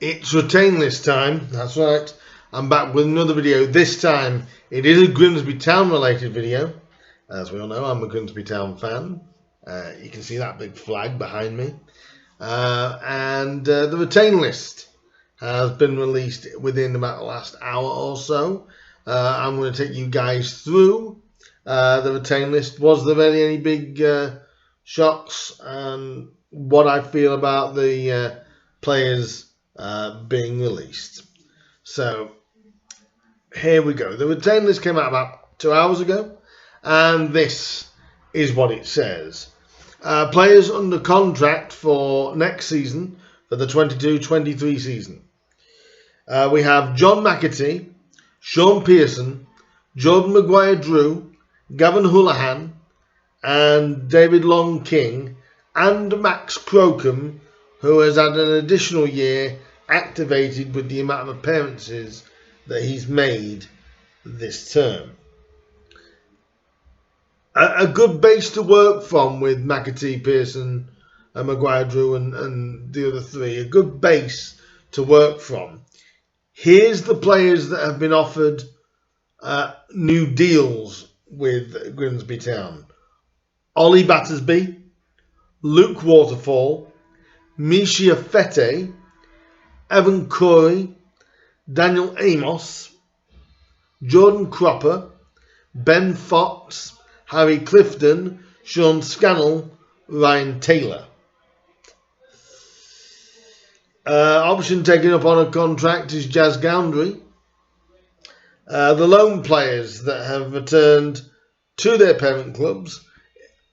It's retain list time. That's right. I'm back with another video. This time it is a Grimsby Town related video. As we all know, I'm a Grimsby Town fan. You can see that big flag behind me. And the retain list has been released within about the last hour or so. I'm going to take you guys through the retain list. Was there really any big shocks, and what I feel about the players being released. So here we go. The retain list came out about 2 hours ago, and this is what it says. Players under contract for next season, for the 22-23 season. We have John McAtee, Sean Pearson, Jordan Maguire-Drew, Gavin Houlihan, and David Long King, and Max Crocombe, who has had an additional year activated with the amount of appearances that he's made this term. A good base to work from with McAtee, Pearson, and Maguire-Drew and the other three. A good base to work from. Here's the players that have been offered new deals with Grimsby Town. Ollie Battersby, Luke Waterfall, Misha Fete, Evan Corey, Daniel Amos, Jordan Cropper, Ben Fox, Harry Clifton, Sean Scannell, Ryan Taylor. Option taken up on a contract is Jazz Goundry. The loan players that have returned to their parent clubs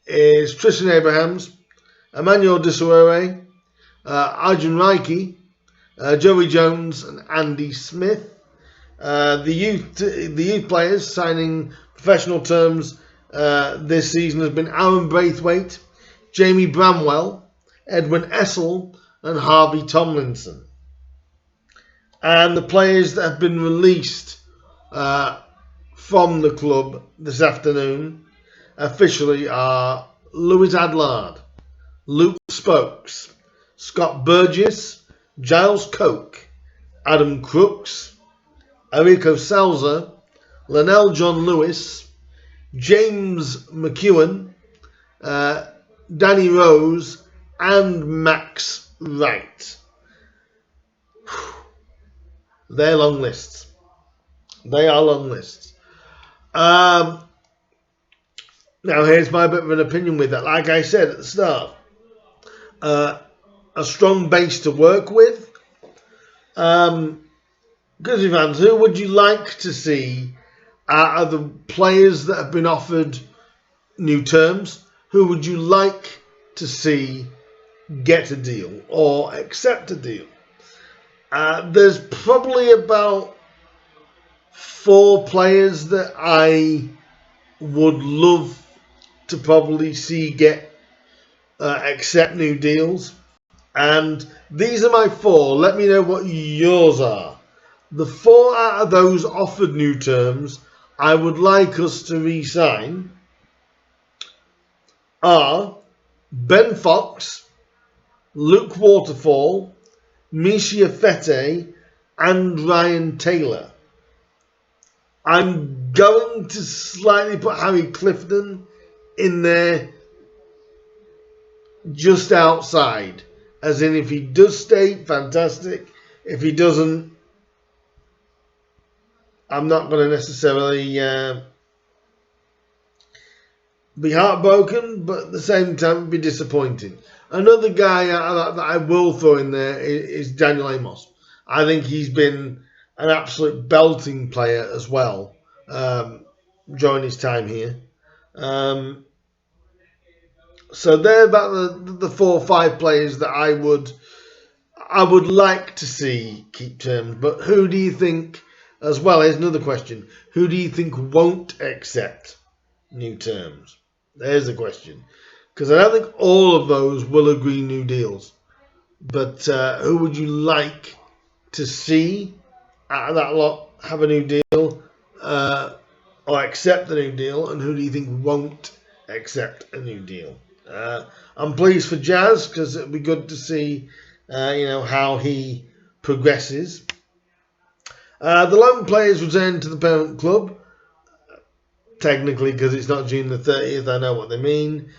is Tristan Abrahams, Emmanuel Disawere, Arjun Raiki, Joey Jones and Andy Smith. The youth players signing professional terms this season has been Aaron Braithwaite, Jamie Bramwell, Edwin Essel and Harvey Tomlinson. And the players that have been released from the club this afternoon officially are Lewis Adlard, Luke Spokes, Scott Burgess, Giles Coke, Adam Crooks, Enrico Salza, Linnell John Lewis, James McEwen, Danny Rose, and Max Wright. They're long lists. They are long lists. Now here's my bit of an opinion with that. Like I said at the start, a strong base to work with. Grizzly fans, who would you like to see out of the players that have been offered new terms? Who would you like to see get a deal or accept a deal? There's probably about 4 players that I would love to probably see get accept new deals. And these are my 4. Let me know what yours are. The 4 out of those offered new terms I would like us to re-sign are Ben Fox, Luke Waterfall, Misha Fete and Ryan Taylor. I'm going to slightly put Harry Clifton in there just outside. As in, if he does stay, fantastic. If he doesn't, I'm not going to necessarily be heartbroken, but at the same time be disappointing. Another guy that I will throw in there is Daniel Amos. I think he's been an absolute belting player as well during his time here. So they're about the 4 or 5 players that I would like to see keep terms. But who do you think, as well, here's another question, who do you think won't accept new terms? There's a question. Because I don't think all of those will agree new deals. But who would you like to see out of that lot have a new deal or accept a new deal? And who do you think won't accept a new deal? I'm pleased for Jazz because it'd be good to see how he progresses. The loan players return to the parent club. Technically, because it's not June the 30th, I know what they mean.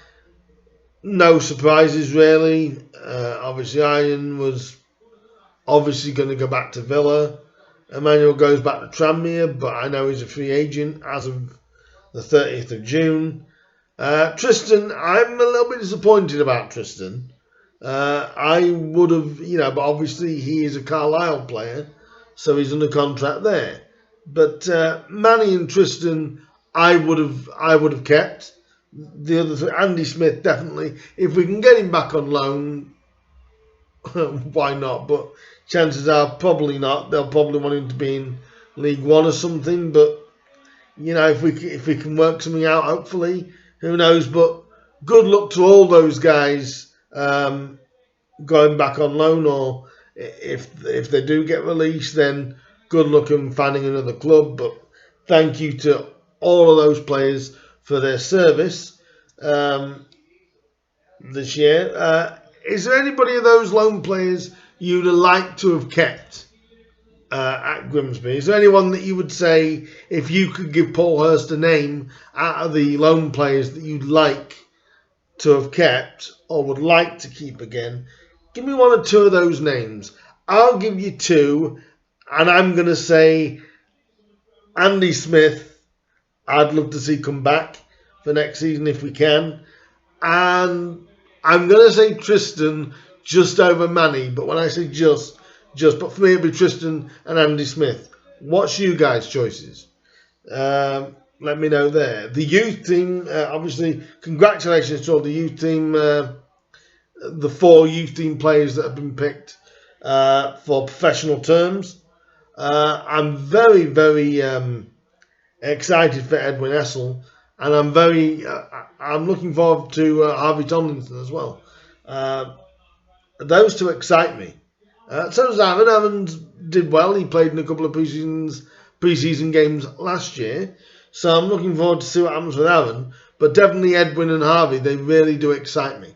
No surprises, really. Obviously, Iron was obviously going to go back to Villa. Emmanuel goes back to Tranmere, but I know he's a free agent as of the 30th of June. Tristan, I'm a little bit disappointed about Tristan. I would have, but obviously he is a Carlisle player, so he's under contract there. But Manny and Tristan, I would have kept. The other three, Andy Smith, definitely. If we can get him back on loan, why not? But chances are probably not. They'll probably want him to be in League One or something. But if we can work something out, hopefully, who knows? But good luck to all those guys going back on loan, or if they do get released, then good luck in finding another club. But thank you to all of those players for their service this year. Is there anybody of those loan players you'd like to have kept at Grimsby? Is there anyone that you would say, if you could give Paul Hurst a name out of the loan players that you'd like to have kept or would like to keep again? Give me one or two of those names. I'll give you two, and I'm going to say Andy Smith, I'd love to see come back for next season if we can. And I'm going to say Tristan just over Manny. But when I say just, but for me it'd be Tristan and Andy Smith. What's you guys' choices? Let me know there. The youth team, obviously, congratulations to all the youth team, the 4 youth team players that have been picked for professional terms. I'm very, very excited for Edwin Essel, and I'm looking forward to Harvey Tomlinson as well. Those two excite me. So does Aaron. Aaron did well. He played in a couple of pre-season games last year, so I'm looking forward to see what happens with Aaron. But definitely Edwin and Harvey, they really do excite me.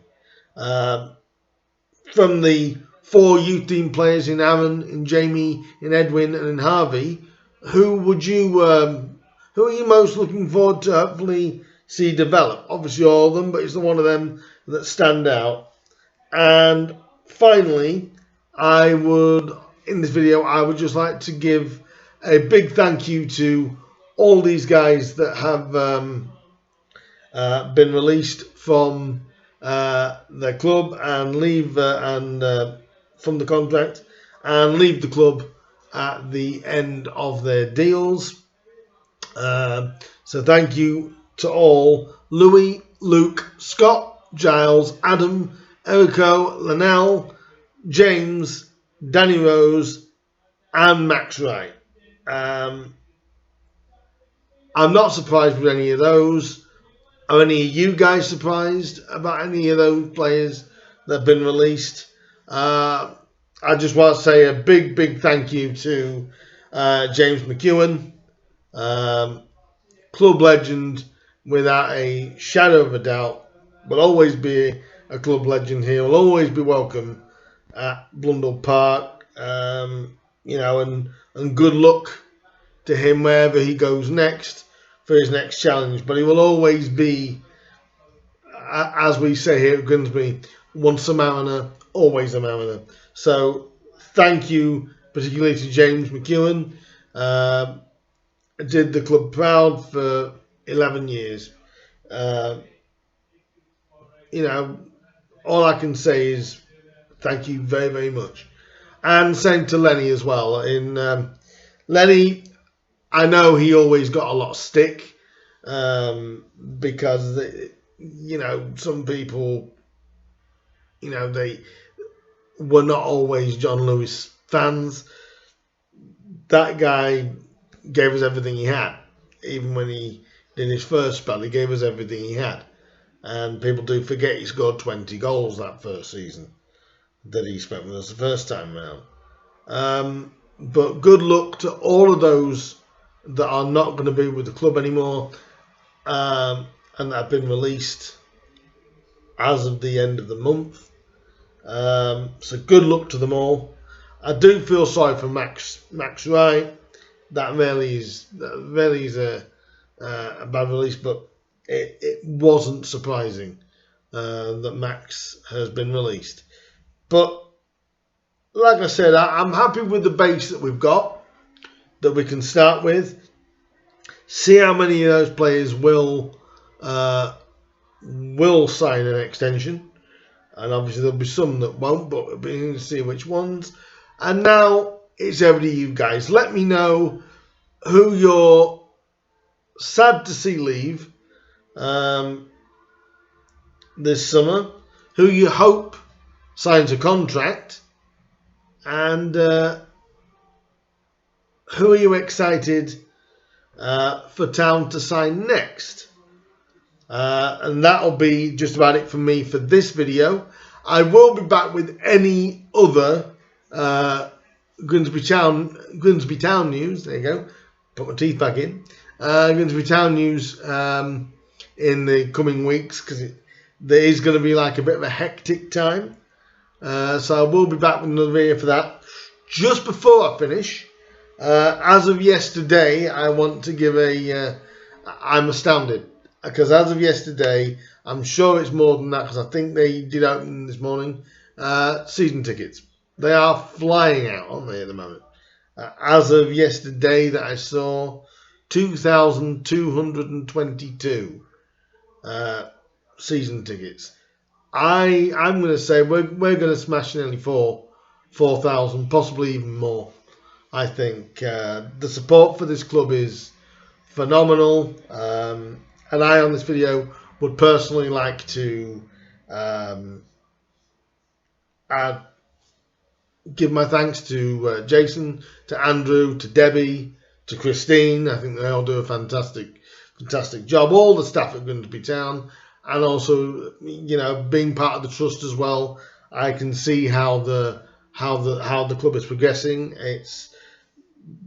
From the 4 youth team players in Aaron, in Jamie, in Edwin, and in Harvey, who are you most looking forward to hopefully see develop? Obviously all of them, but it's the one of them that stand out. And finally, in this video, I would just like to give a big thank you to all these guys that have been released from their club and leave from the contract and leave the club at the end of their deals. So thank you to all: Louis, Luke, Scott, Giles, Adam, Erico, Linnell, James, Danny Rose, and Max Wright. I'm not surprised with any of those. Are any of you guys surprised about any of those players that have been released? I just want to say a big, big thank you to James McEwen. Club legend without a shadow of a doubt, will always be a club legend here, will always be welcome at Blundell Park, and good luck to him wherever he goes next for his next challenge. But he will always be, as we say here at Grimsby, once a Mariner, always a Mariner. So thank you particularly to James McEwen. Did the club proud for 11 years. All I can say is thank you very, very much. And same to Lenny as well. Lenny, I know he always got a lot of stick because, some people, they were not always John Lewis fans. That guy gave us everything he had. Even when he did his first spell, he gave us everything he had. And people do forget he scored 20 goals that first season that he spent with us the first time round. But good luck to all of those that are not going to be with the club anymore and that have been released as of the end of the month. So good luck to them all. I do feel sorry for Max Wright. That really is a bad release, but it wasn't surprising that Max has been released. But like I said, I'm happy with the base that we've got, that we can start with. See how many of those players will sign an extension, and obviously there'll be some that won't, but we'll be interested to see which ones. And now it's over to you guys. Let me know who you're sad to see leave this summer, who you hope signs a contract, and who are you excited for Town to sign next. And that'll be just about it from me for this video. I will be back with any other Grimsby Town news. There you go. Put my teeth back in. Grimsby Town news in the coming weeks, because there is going to be like a bit of a hectic time. So I will be back with another video for that. Just before I finish, as of yesterday, I want to give I'm astounded. Because as of yesterday, I'm sure it's more than that, because I think they did open this morning, season tickets. They are flying out, aren't they, at the moment? As of yesterday that I saw, 2,222 season tickets. I'm going to say we're going to smash nearly 4,000, possibly even more. I think the support for this club is phenomenal. And I, on this video, would personally like to give my thanks to Jason, to Andrew, to Debbie, to Christine. I think they all do a fantastic job. All the staff at Grimsby Town, and also, you know, being part of the trust as well. I can see how the club is progressing. It's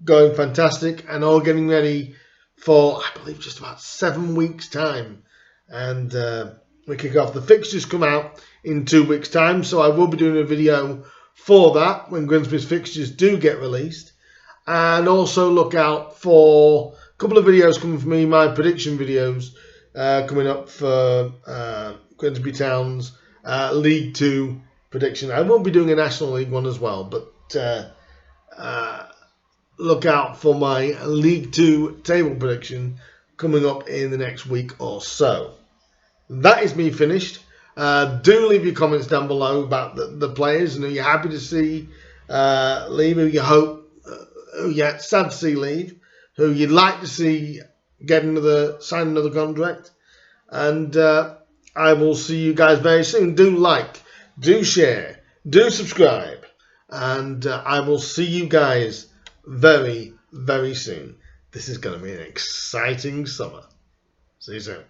going fantastic, and all getting ready for, I believe, just about 7 weeks' time. And we kick off. The fixtures come out in 2 weeks' time, so I will be doing a video for that when Grimsby's fixtures do get released. And also look out for a couple of videos coming from me, my prediction videos coming up for Grimsby Town's League 2 prediction. I will be doing a National League one as well, but look out for my League 2 table prediction coming up in the next week or so. That is me finished. Do leave your comments down below about the players and who you're happy to see leave, who you hope, who you're sad to see leave, who you'd like to see sign another contract. And I will see you guys very soon. Do like, do share, do subscribe, and I will see you guys very, very soon. This is going to be an exciting summer. See you soon.